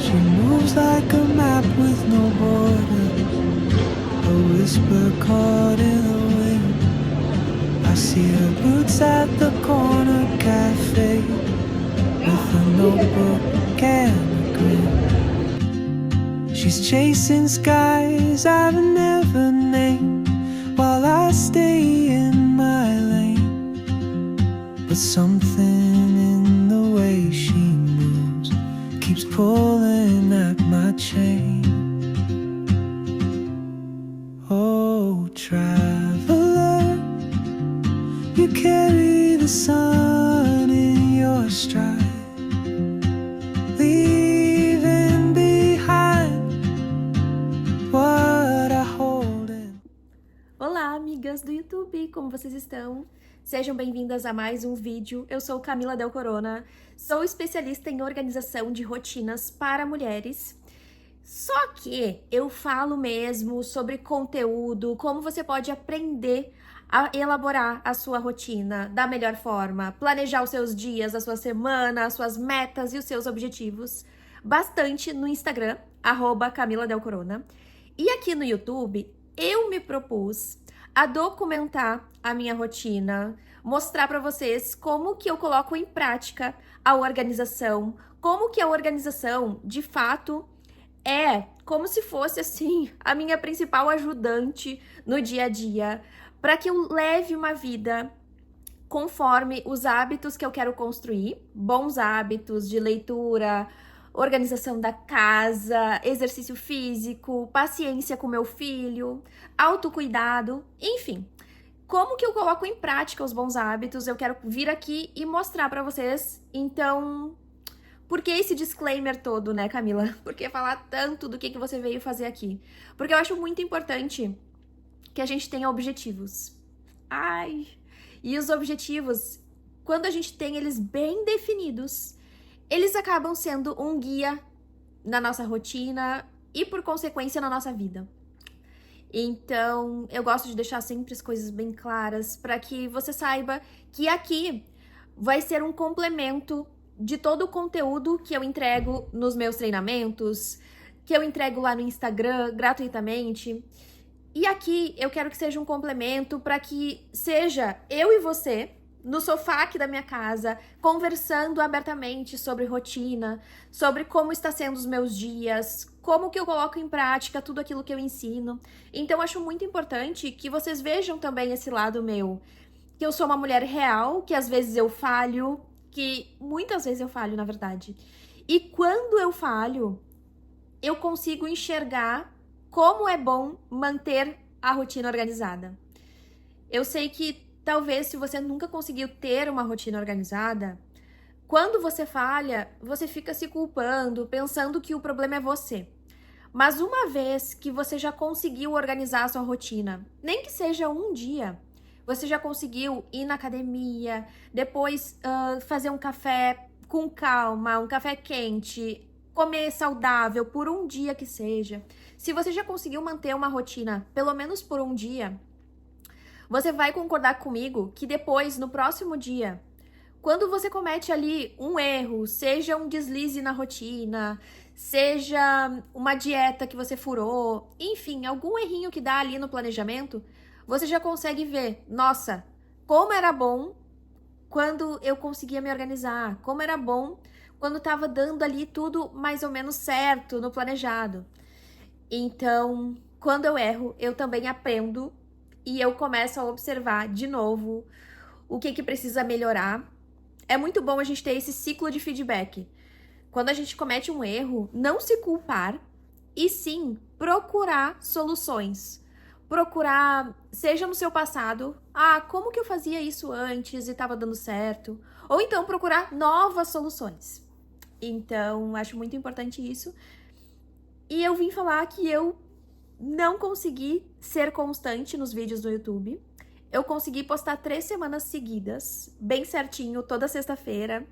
She moves like a map with no borders, a whisper caught in the wind. I see her boots at the corner cafe, with a notebook and a grin. She's chasing skies I've never named, while I stay in my lane. But something in the way she moves keeps pulling at my chain. Oh, traveler, you carry the sun in your stride, leaving behind what I hold in. Olá, amigas do YouTube, como vocês estão? Sejam bem-vindas a mais um vídeo. Eu sou Camila Del Corona, sou especialista em organização de rotinas para mulheres. Só que eu falo mesmo sobre conteúdo, como você pode aprender a elaborar a sua rotina da melhor forma, planejar os seus dias, a sua semana, as suas metas e os seus objetivos, bastante no Instagram, @CamilaDelCorona. E aqui no YouTube, eu me propus a documentar a minha rotina, mostrar para vocês como que eu coloco em prática a organização, como que a organização, de fato, é como se fosse, assim, a minha principal ajudante no dia a dia, para que eu leve uma vida conforme os hábitos que eu quero construir, bons hábitos de leitura, organização da casa, exercício físico, paciência com meu filho, autocuidado, enfim. Como que eu coloco em prática os bons hábitos? Eu quero vir aqui e mostrar para vocês. Então, por que esse disclaimer todo, né, Camila? Por que falar tanto do que você veio fazer aqui? Porque eu acho muito importante que a gente tenha objetivos. E os objetivos, quando a gente tem eles bem definidos, eles acabam sendo um guia na nossa rotina e, por consequência, na nossa vida. Então, eu gosto de deixar sempre as coisas bem claras para que você saiba que aqui vai ser um complemento de todo o conteúdo que eu entrego nos meus treinamentos, que eu entrego lá no Instagram gratuitamente. E aqui eu quero que seja um complemento para que seja eu e você no sofá aqui da minha casa, conversando abertamente sobre rotina, sobre como está sendo os meus dias, como que eu coloco em prática tudo aquilo que eu ensino. Então, acho muito importante que vocês vejam também esse lado meu, que eu sou uma mulher real, que às vezes eu falho, que muitas vezes eu falho, na verdade. E quando eu falho, eu consigo enxergar como é bom manter a rotina organizada. Eu sei que talvez se você nunca conseguiu ter uma rotina organizada, quando você falha, você fica se culpando, pensando que o problema é você. Mas uma vez que você já conseguiu organizar a sua rotina, nem que seja um dia, você já conseguiu ir na academia, depois fazer um café com calma, um café quente, comer saudável por um dia que seja. Se você já conseguiu manter uma rotina, pelo menos por um dia, você vai concordar comigo que depois, no próximo dia, quando você comete ali um erro, seja um deslize na rotina, seja uma dieta que você furou, enfim, algum errinho que dá ali no planejamento, você já consegue ver, nossa, como era bom quando eu conseguia me organizar, como era bom quando estava dando ali tudo mais ou menos certo no planejado. Então, quando eu erro, eu também aprendo e eu começo a observar de novo o que precisa melhorar. É muito bom a gente ter esse ciclo de feedback. Quando a gente comete um erro, não se culpar e sim procurar soluções. Procurar, seja no seu passado, como que eu fazia isso antes e estava dando certo? Ou então procurar novas soluções. Então, acho muito importante isso. E eu vim falar que eu não consegui ser constante nos vídeos do YouTube. Eu consegui postar 3 semanas seguidas, bem certinho, toda sexta-feira.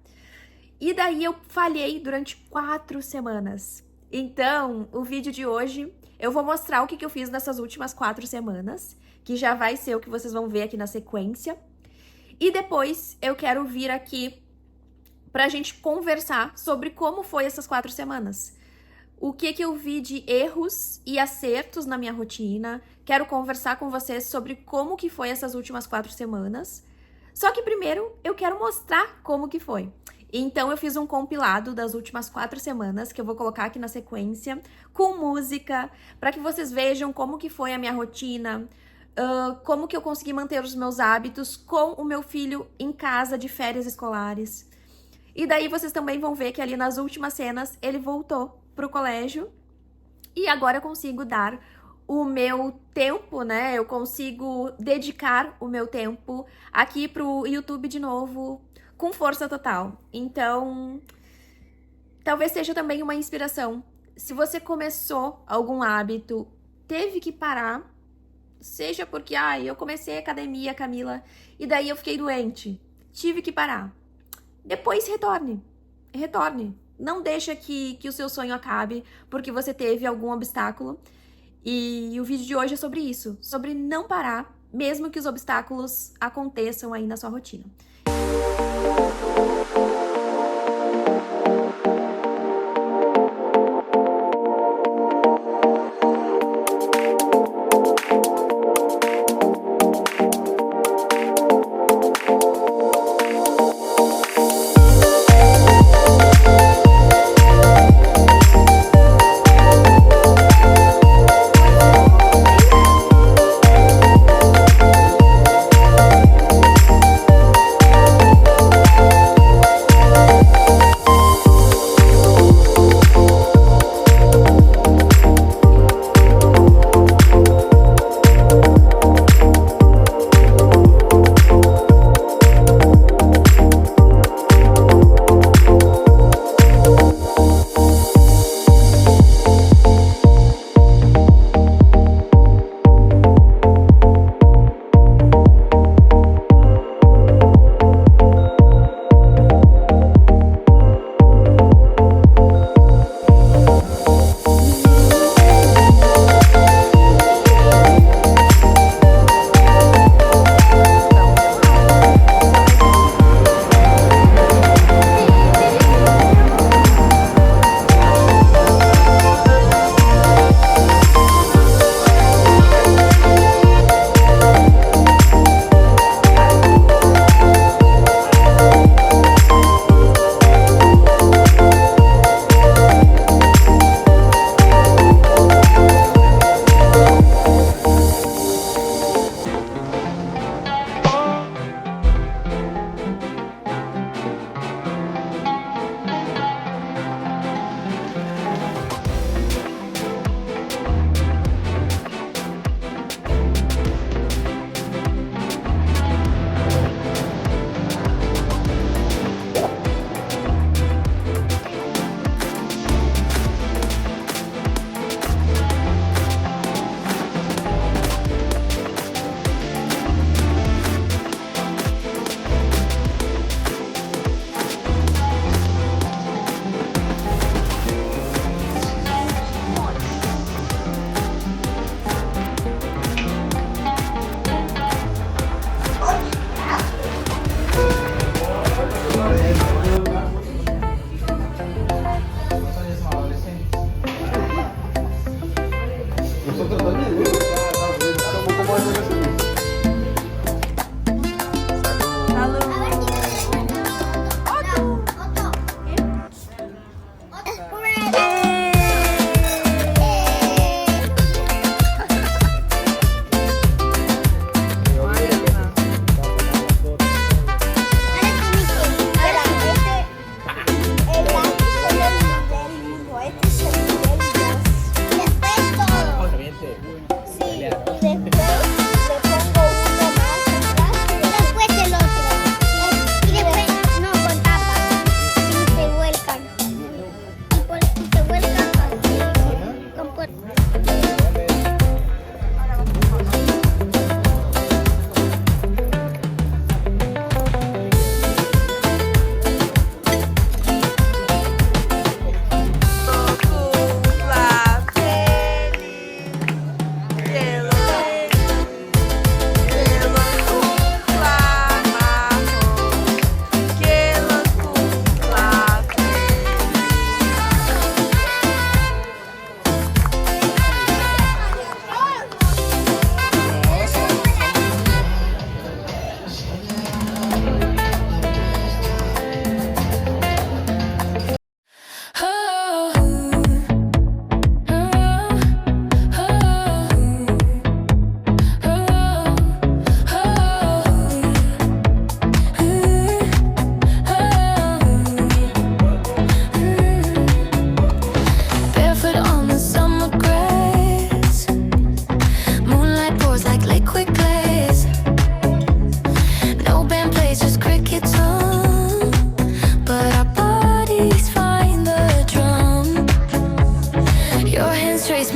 E daí eu falhei durante 4 semanas. Então, o vídeo de hoje, eu vou mostrar o que eu fiz nessas últimas 4 semanas, que já vai ser o que vocês vão ver aqui na sequência. E depois eu quero vir aqui pra gente conversar sobre como foi essas 4 semanas. o que eu vi de erros e acertos na minha rotina. Quero conversar com vocês sobre como que foi essas últimas 4 semanas. Só que primeiro eu quero mostrar como que foi. Então eu fiz um compilado das últimas 4 semanas, que eu vou colocar aqui na sequência, com música, para que vocês vejam como que foi a minha rotina, como que eu consegui manter os meus hábitos com o meu filho em casa de férias escolares. E daí vocês também vão ver que ali nas últimas cenas ele voltou pro colégio e agora eu consigo dar o meu tempo, né? Eu consigo dedicar o meu tempo aqui pro YouTube de novo com força total. Então, talvez seja também uma inspiração. Se você começou algum hábito, teve que parar, seja porque, eu comecei a academia, Camila, e daí eu fiquei doente, tive que parar. Depois retorne. Não deixa que o seu sonho acabe porque você teve algum obstáculo. E o vídeo de hoje é sobre isso, sobre não parar, mesmo que os obstáculos aconteçam aí na sua rotina.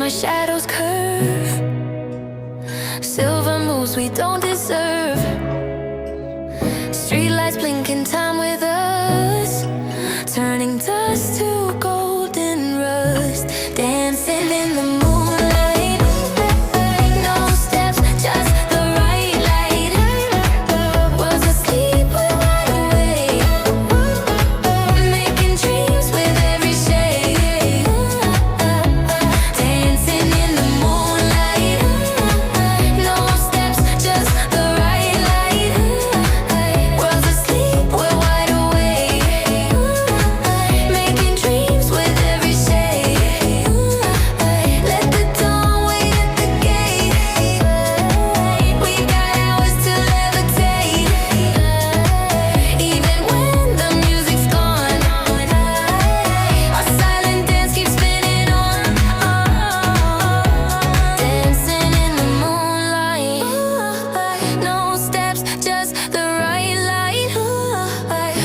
my shadows curve. Silver moves we don't deserve. Streetlights blinking time with us, turning dust to golden rust. Dancing in the moonlight, no steps, just the right light. Was asleep, we're wide awake, making dreams with every shade. Dancing in the moonlight, no steps, just the right light. Was asleep, we're wide awake, making dreams with every shade. Let the dawn wait at the gate. We got hours to levitate. Even when the music's gone, our silent dance keeps spinning on. Dancing in the moonlight, no steps, just the right light.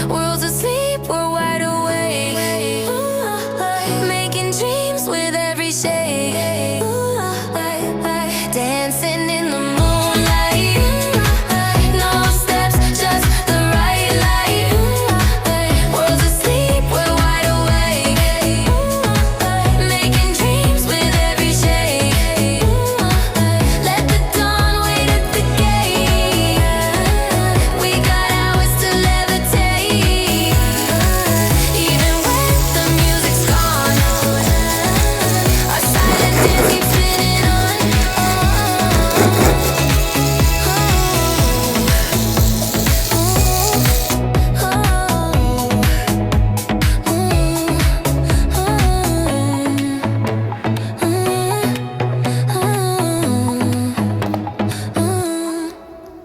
World's asleep, we're wide awake, making dreams with every shade. Dancing in the moonlight, no steps, just the right light. World's asleep, we're wide awake, making dreams with every shade. Let the dawn wait at the gate. We got hours to levitate. Even when the music's gone, our silent dance keeps spinning on.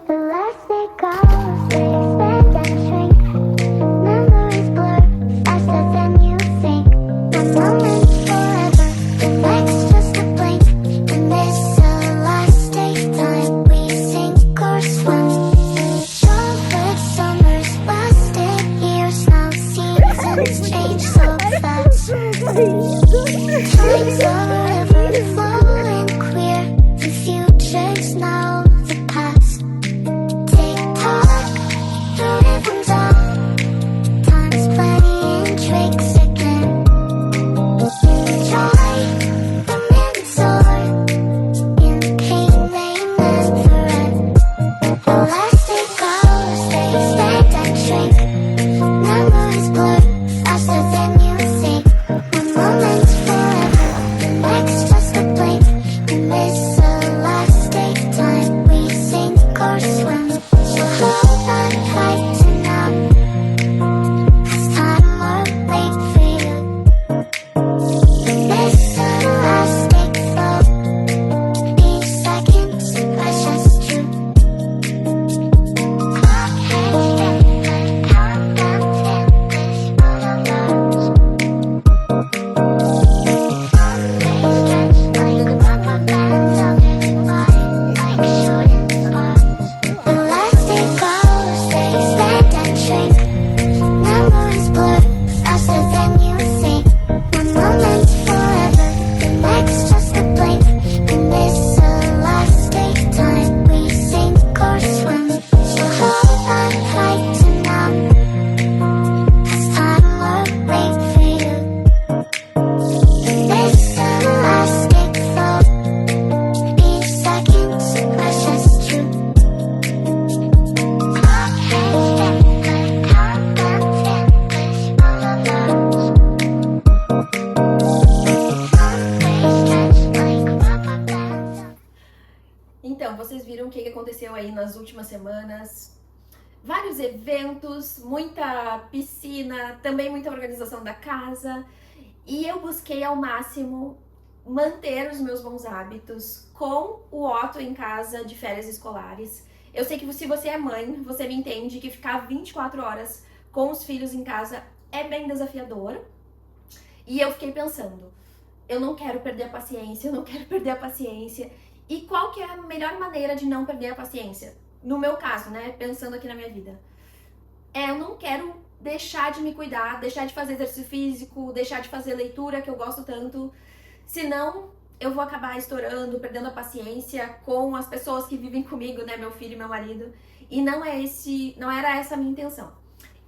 Elastic goes, they expand and shrink. Memories blur faster than you think. One moment forever, the next just a blink. In this elastic time, we sink or swim. Chocolate summers lasted years now. Seasons change so fast. Times are ever flowing clear. The future's now the past. Tick-tock, the rhythm's on. Time's playing tricks again. Joy, the minutes soar. In pain they never end. Elastic goes, they expand and shrink. Memories blur faster than you think. One moment's forever, the next just a blink. In this elastic time, we sink or swim. So hold on tight to now, 'cause time won't wait for you. This elastic flow, each second's precious too. Clock hands stand like countdown fingers all alone. They stretch like rubber bands under the light, like shortened arms. Elastic goes, they expand and shrink. Memories blur faster than you think. One moment's forever, the next just a blink. In this elastic time, we sink or swim. So hold on tight to now, 'cause time won't wait for you. This elastic flow, each second's precious too. Clock hands stand like countdown fingers all alone. They stretch like rubber bands. Então, vocês viram o que aconteceu aí nas últimas semanas? Vários eventos, muita piscina, também muita organização da casa. E eu busquei ao máximo manter os meus bons hábitos com o Otto em casa de férias escolares. Eu sei que se você é mãe, você me entende que ficar 24 horas com os filhos em casa é bem desafiador. E eu fiquei pensando, eu não quero perder a paciência, eu não quero perder a paciência. E qual que é a melhor maneira de não perder a paciência? No meu caso, né, pensando aqui na minha vida. Eu não quero deixar de me cuidar, deixar de fazer exercício físico, deixar de fazer leitura, que eu gosto tanto. Senão, eu vou acabar estourando, perdendo a paciência com as pessoas que vivem comigo, né, meu filho e meu marido. E não era essa a minha intenção.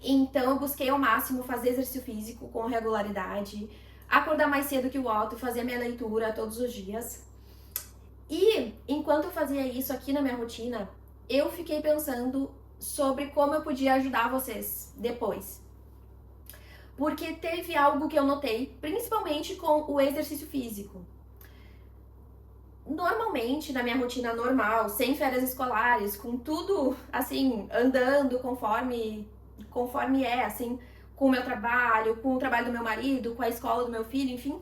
Então eu busquei ao máximo fazer exercício físico com regularidade, acordar mais cedo que o Otto, fazer minha leitura todos os dias. E enquanto eu fazia isso aqui na minha rotina, eu fiquei pensando sobre como eu podia ajudar vocês depois. Porque teve algo que eu notei, principalmente com o exercício físico. Normalmente, na minha rotina normal, sem férias escolares, com tudo, assim, andando conforme é, assim, com o meu trabalho, com o trabalho do meu marido, com a escola do meu filho, enfim.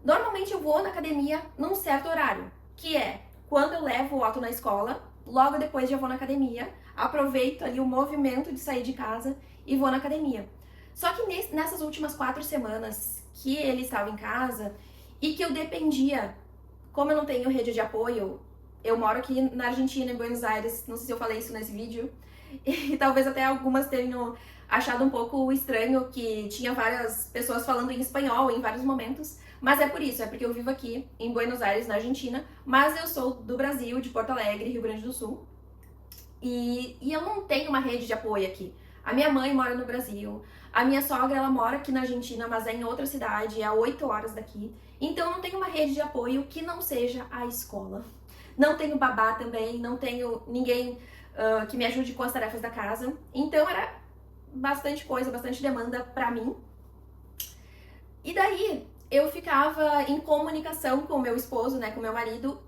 Normalmente eu vou na academia num certo horário, que é quando eu levo o Otto na escola, logo depois já vou na academia, aproveito ali o movimento de sair de casa e vou na academia. Só que nessas últimas 4 semanas que ele estava em casa e que eu dependia, como eu não tenho rede de apoio, eu moro aqui na Argentina, em Buenos Aires, não sei se eu falei isso nesse vídeo, e talvez até algumas tenham achado um pouco estranho que tinha várias pessoas falando em espanhol em vários momentos, mas é por isso, é porque eu vivo aqui em Buenos Aires, na Argentina, mas eu sou do Brasil, de Porto Alegre, Rio Grande do Sul, e eu não tenho uma rede de apoio aqui. A minha mãe mora no Brasil, a minha sogra, ela mora aqui na Argentina, mas é em outra cidade, é a 8 horas daqui. Então eu não tenho uma rede de apoio que não seja a escola. Não tenho babá também, não tenho ninguém que me ajude com as tarefas da casa. Então era bastante coisa, bastante demanda pra mim. E daí eu ficava em comunicação com o meu esposo, né, com o meu marido.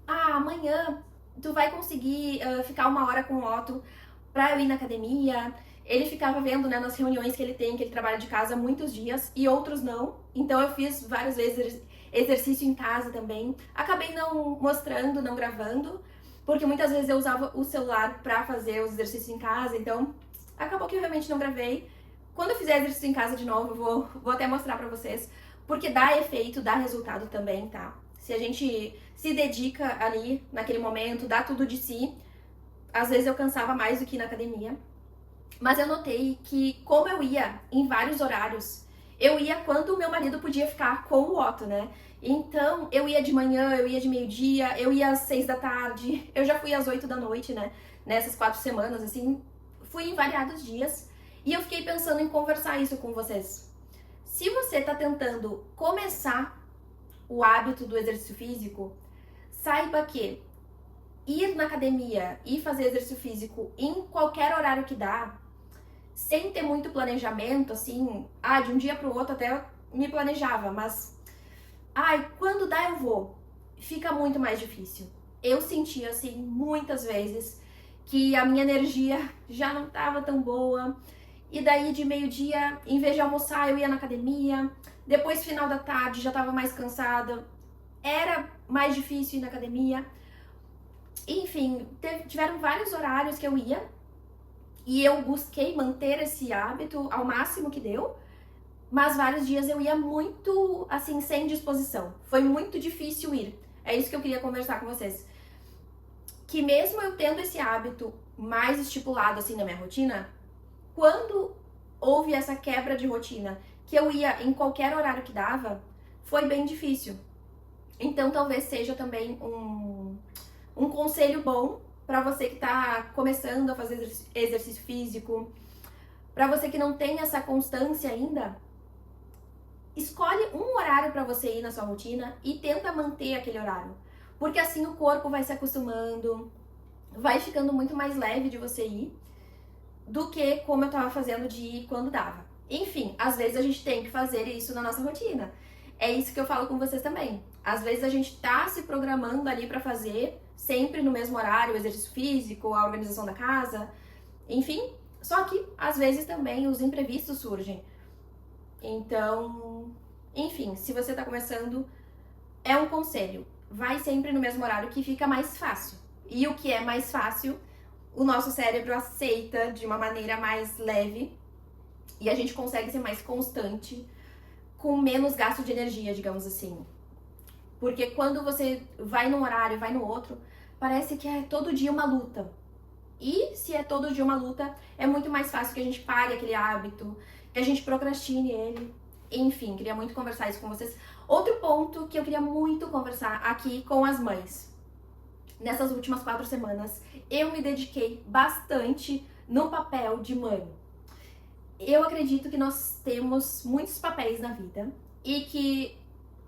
Amanhã tu vai conseguir ficar 1 hora com o Otto pra eu ir na academia. Ele ficava vendo, né, nas reuniões que ele tem, que ele trabalha de casa muitos dias e outros não. Então eu fiz várias vezes exercício em casa também. Acabei não mostrando, não gravando, porque muitas vezes eu usava o celular pra fazer os exercícios em casa, então acabou que eu realmente não gravei. Quando eu fizer exercício em casa de novo, eu vou até mostrar pra vocês, porque dá efeito, dá resultado também, tá? Se a gente se dedica ali naquele momento, dá tudo de si, às vezes eu cansava mais do que ir na academia. Mas eu notei que, como eu ia em vários horários, eu ia quando o meu marido podia ficar com o Otto, né? Então, eu ia de manhã, eu ia de meio-dia, eu ia às 6 da tarde, eu já fui às 8 da noite, né? Nessas 4 semanas, assim, fui em variados dias. E eu fiquei pensando em conversar isso com vocês. Se você tá tentando começar o hábito do exercício físico, saiba que ir na academia e fazer exercício físico em qualquer horário que dá, sem ter muito planejamento, assim, de um dia pro outro até eu me planejava, mas, quando dá eu vou, fica muito mais difícil. Eu senti, assim, muitas vezes que a minha energia já não tava tão boa, e daí de meio-dia, em vez de almoçar, eu ia na academia, depois final da tarde já tava mais cansada, era mais difícil ir na academia. Enfim, tiveram vários horários que eu ia e eu busquei manter esse hábito ao máximo que deu, mas vários dias eu ia muito, assim, sem disposição. Foi muito difícil ir. É isso que eu queria conversar com vocês. Que mesmo eu tendo esse hábito mais estipulado, assim, na minha rotina, quando houve essa quebra de rotina, que eu ia em qualquer horário que dava, foi bem difícil. Então talvez seja também um conselho bom para você que está começando a fazer exercício físico, para você que não tem essa constância ainda, escolhe um horário para você ir na sua rotina e tenta manter aquele horário, porque assim o corpo vai se acostumando, vai ficando muito mais leve de você ir do que como eu estava fazendo de ir quando dava. Enfim, às vezes a gente tem que fazer isso na nossa rotina. É isso que eu falo com vocês também. Às vezes a gente tá se programando ali para fazer sempre no mesmo horário, o exercício físico, a organização da casa, enfim. Só que às vezes também os imprevistos surgem. Então, enfim, se você tá começando, é um conselho. Vai sempre no mesmo horário que fica mais fácil. E o que é mais fácil, o nosso cérebro aceita de uma maneira mais leve e a gente consegue ser mais constante, com menos gasto de energia, digamos assim. Porque quando você vai num horário, vai no outro, parece que é todo dia uma luta. E se é todo dia uma luta, é muito mais fácil que a gente pare aquele hábito, que a gente procrastine ele. Enfim, queria muito conversar isso com vocês. Outro ponto que eu queria muito conversar aqui com as mães. Nessas últimas 4 semanas, eu me dediquei bastante no papel de mãe. Eu acredito que nós temos muitos papéis na vida e que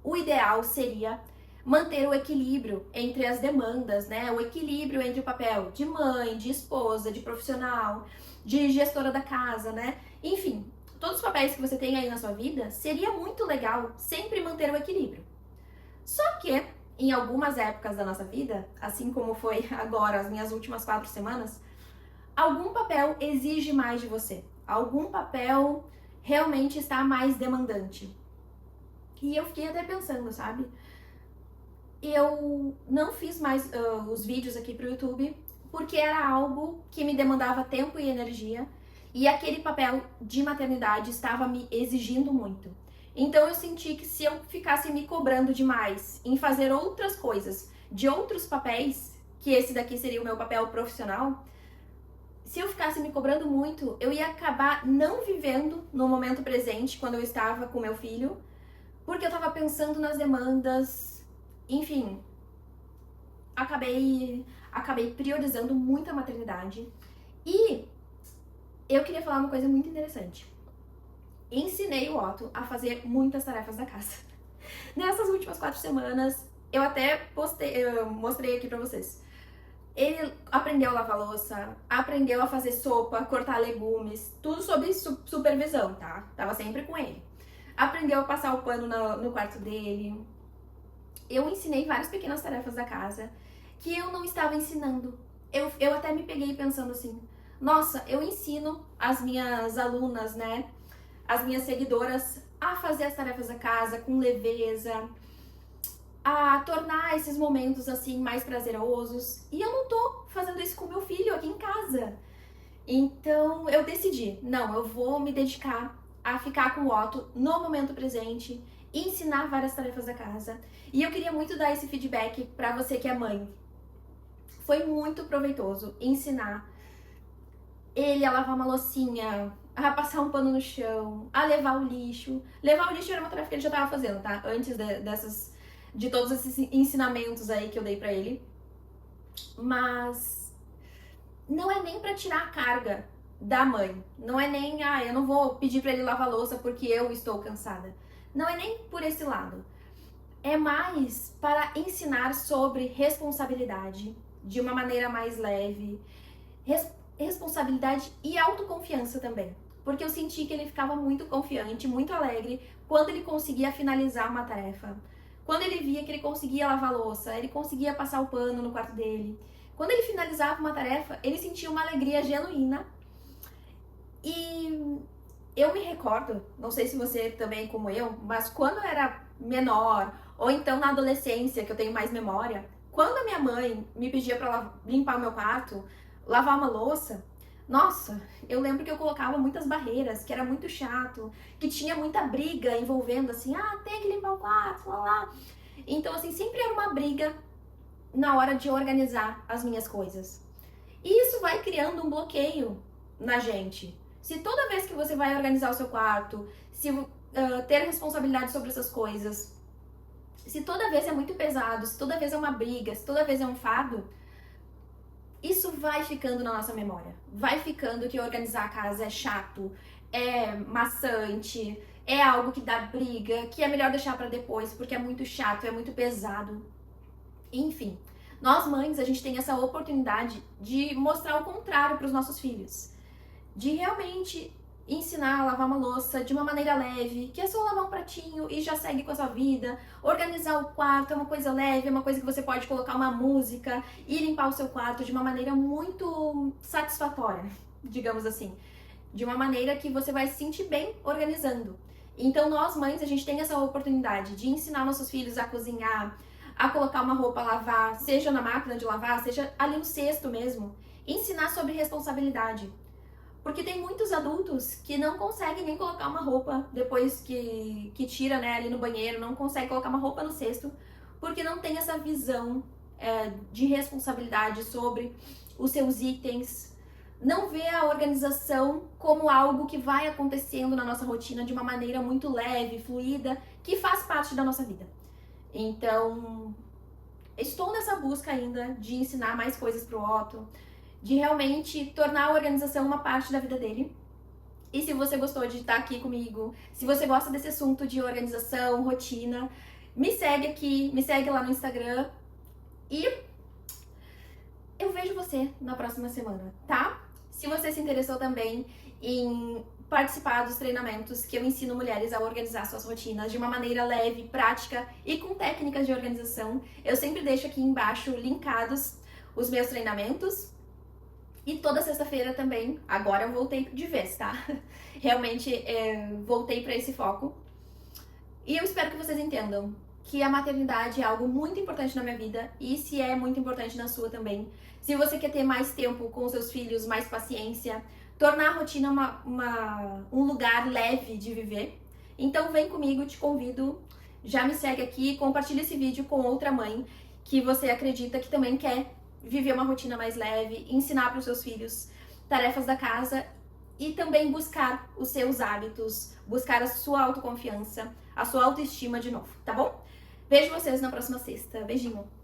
o ideal seria manter o equilíbrio entre as demandas, né? O equilíbrio entre o papel de mãe, de esposa, de profissional, de gestora da casa, né? Enfim, todos os papéis que você tem aí na sua vida, seria muito legal sempre manter o equilíbrio. Só que, em algumas épocas da nossa vida, assim como foi agora, as minhas últimas 4 semanas, algum papel exige mais de você. Algum papel realmente está mais demandante. E eu fiquei até pensando, sabe? Eu não fiz mais os vídeos aqui pro YouTube porque era algo que me demandava tempo e energia e aquele papel de maternidade estava me exigindo muito. Então eu senti que se eu ficasse me cobrando demais em fazer outras coisas de outros papéis, que esse daqui seria o meu papel profissional, se eu ficasse me cobrando muito, eu ia acabar não vivendo no momento presente quando eu estava com meu filho, porque eu estava pensando nas demandas, enfim, acabei priorizando muito a maternidade. E eu queria falar uma coisa muito interessante. Ensinei o Otto a fazer muitas tarefas da casa. Nessas últimas 4 semanas, eu até mostrei aqui pra vocês. Ele aprendeu a lavar louça, aprendeu a fazer sopa, cortar legumes, tudo sob supervisão, tá? Tava sempre com ele. Aprendeu a passar o pano no quarto dele. Eu ensinei várias pequenas tarefas da casa que eu não estava ensinando. Eu até me peguei pensando assim, nossa, eu ensino as minhas alunas, né, as minhas seguidoras a fazer as tarefas da casa com leveza, a tornar esses momentos assim mais prazerosos, e eu não tô fazendo isso com meu filho aqui em casa. Então eu decidi, não, eu vou me dedicar a ficar com o Otto no momento presente, ensinar várias tarefas da casa. E eu queria muito dar esse feedback pra você que é mãe. Foi muito proveitoso ensinar ele a lavar uma loucinha, a passar um pano no chão, a levar o lixo. Levar o lixo era uma tarefa que ele já tava fazendo, tá? Antes de todos esses ensinamentos aí que eu dei pra ele. Mas não é nem pra tirar a carga da mãe. Não é nem, eu não vou pedir pra ele lavar a louça porque eu estou cansada. Não é nem por esse lado. É mais para ensinar sobre responsabilidade de uma maneira mais leve. Responsabilidade e autoconfiança também. Porque eu senti que ele ficava muito confiante, muito alegre quando ele conseguia finalizar uma tarefa. Quando ele via que ele conseguia lavar a louça, ele conseguia passar o pano no quarto dele. Quando ele finalizava uma tarefa, ele sentia uma alegria genuína. E eu me recordo, não sei se você também como eu, mas quando eu era menor, ou então na adolescência, que eu tenho mais memória, quando a minha mãe me pedia pra limpar o meu quarto, lavar uma louça, nossa, eu lembro que eu colocava muitas barreiras, que era muito chato, que tinha muita briga envolvendo assim, tem que limpar o quarto, lá. Então assim, sempre era uma briga na hora de organizar as minhas coisas. E isso vai criando um bloqueio na gente. Se toda vez que você vai organizar o seu quarto, se ter responsabilidade sobre essas coisas, se toda vez é muito pesado, se toda vez é uma briga, se toda vez é um fardo, isso vai ficando na nossa memória. Vai ficando que organizar a casa é chato, é maçante, é algo que dá briga, que é melhor deixar pra depois porque é muito chato, é muito pesado. Enfim, nós mães, a gente tem essa oportunidade de mostrar o contrário pros nossos filhos. De realmente ensinar a lavar uma louça de uma maneira leve, que é só lavar um pratinho e já segue com a sua vida. Organizar o quarto é uma coisa leve, é uma coisa que você pode colocar uma música e limpar o seu quarto de uma maneira muito satisfatória, digamos assim. De uma maneira que você vai se sentir bem organizando. Então nós mães, a gente tem essa oportunidade de ensinar nossos filhos a cozinhar, a colocar uma roupa a lavar, seja na máquina de lavar, seja ali no cesto mesmo. Ensinar sobre responsabilidade. Porque tem muitos adultos que não conseguem nem colocar uma roupa depois que tira, né, ali no banheiro, não consegue colocar uma roupa no cesto, porque não tem essa visão de responsabilidade sobre os seus itens, não vê a organização como algo que vai acontecendo na nossa rotina de uma maneira muito leve, fluida, que faz parte da nossa vida. Então, estou nessa busca ainda de ensinar mais coisas pro Otto, de realmente tornar a organização uma parte da vida dele. E se você gostou de estar aqui comigo, se você gosta desse assunto de organização, rotina, me segue aqui, me segue lá no Instagram e eu vejo você na próxima semana, tá? Se você se interessou também em participar dos treinamentos que eu ensino mulheres a organizar suas rotinas de uma maneira leve, prática e com técnicas de organização, eu sempre deixo aqui embaixo linkados os meus treinamentos. E toda sexta-feira também, agora eu voltei de vez, tá? Realmente voltei para esse foco. E eu espero que vocês entendam que a maternidade é algo muito importante na minha vida e se é muito importante na sua também. Se você quer ter mais tempo com os seus filhos, mais paciência, tornar a rotina um lugar leve de viver, então vem comigo, te convido, já me segue aqui, compartilha esse vídeo com outra mãe que você acredita que também quer viver uma rotina mais leve, ensinar para os seus filhos tarefas da casa e também buscar os seus hábitos, buscar a sua autoconfiança, a sua autoestima de novo, tá bom? Vejo vocês na próxima sexta. Beijinho!